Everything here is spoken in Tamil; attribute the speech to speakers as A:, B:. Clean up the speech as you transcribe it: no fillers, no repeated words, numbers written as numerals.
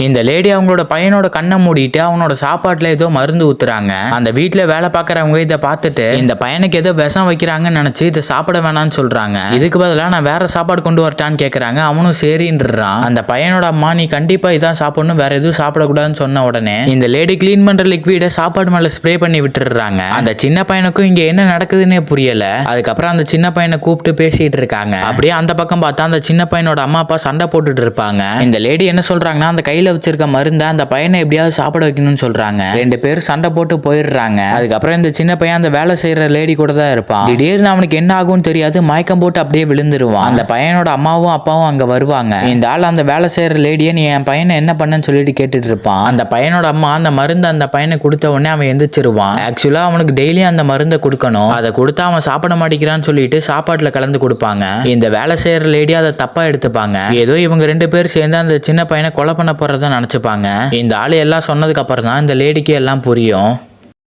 A: இந்த லேடி அவங்களோட பையனோட கண்ணை மூடிட்டு அவனோட சாப்பாட்டுல ஏதோ மருந்து ஊத்துறாங்க. அந்த வீட்டுல வேலை பார்க்கறவங்க இதை பார்த்துட்டு இந்த பையனுக்கு ஏதோ விஷம் வைக்கிறாங்கன்னு நினைச்சு இதை சாப்பிட வேணாம்னு சொல்றாங்க. இதுக்கு பதிலாக நான் வேற சாப்பாடு கொண்டு வரட்டான்னு கேக்குறாங்க. அவனும் சரின்றான். அந்த பையனோட அம்மா நீ கண்டிப்பா இதான் சாப்பிடணும், வேற எதுவும் சாப்பிடக்கூடாதுன்னு சொன்ன உடனே இந்த லேடி கிளீன் பண்ற லிக்விட சாப்பாடு மேல ஸ்ப்ரே பண்ணி விட்டுறாங்க. அந்த சின்ன பையனுக்கும் இங்க என்ன நடக்குதுன்னே புரியல. அதுக்கப்புறம் அந்த சின்ன பையனை கூப்பிட்டு பேசிட்டு இருக்காங்க. அப்படியே அந்த பக்கம் பார்த்தா அந்த சின்ன பையனோட அம்மா அப்பா சண்டை போட்டுட்டு இருப்பாங்க. இந்த லேடி என்ன சொல்றாங்கன்னா அந்த கையில வச்சிருக்க மருந்த அந்த பையனை எப்படியாவது சாப்பிட வைக்கணும்னு சொல்றாங்க. ரெண்டு பேரும் சண்டை போட்டு போயிடுறாங்க. அதுக்கப்புறம் இந்த சின்ன பையன் அந்த வேலை செய்யற லேடி கூட தான் இருப்பான். திடீர்னு அவனுக்கு என்ன ஆகும்னு தெரியாது, மயக்கம் போட்டு அப்படியே விழுந்துருவான். அந்த பையனோட அம்மாவும் அப்பாவும் அங்க வருவாங்க. இந்த ஆள் அந்த வேலை செய்யற லேடியை நீ என் பையனை என்ன பண்ணன்னு சொல்லிட்டு கேட்டுட்டு இருப்பான். அந்த பையனோட அம்மா அந்த மருந்து அந்த பையனை கொடுத்த உடனே அவன் எந்திரிச்சிருவான். ஆக்சுவலா அவனுக்கு டெய்லியும் அந்த மருந்தை கொடுக்கணும். அதை கொடுத்தா அவன் சாப்பிட மாட்டேங்கிறான்னு சொல்லிட்டு சாப்பாட்டுல கலந்து கொடுப்பாங்க. இந்த வேலை செய்யற லேடி அதை தப்பா எடுத்துப்பாங்க. ஏதோ இவங்க ரெண்டு பேரும் சேர்ந்து அந்த சின்ன பையனை கொலை பண்ண போறதா நினைச்சுப்பாங்க. இந்த ஆளு எல்லாம் சொன்னதுக்கு அப்புறம் தான் இந்த லேடிக்கு எல்லாம் புரியும்.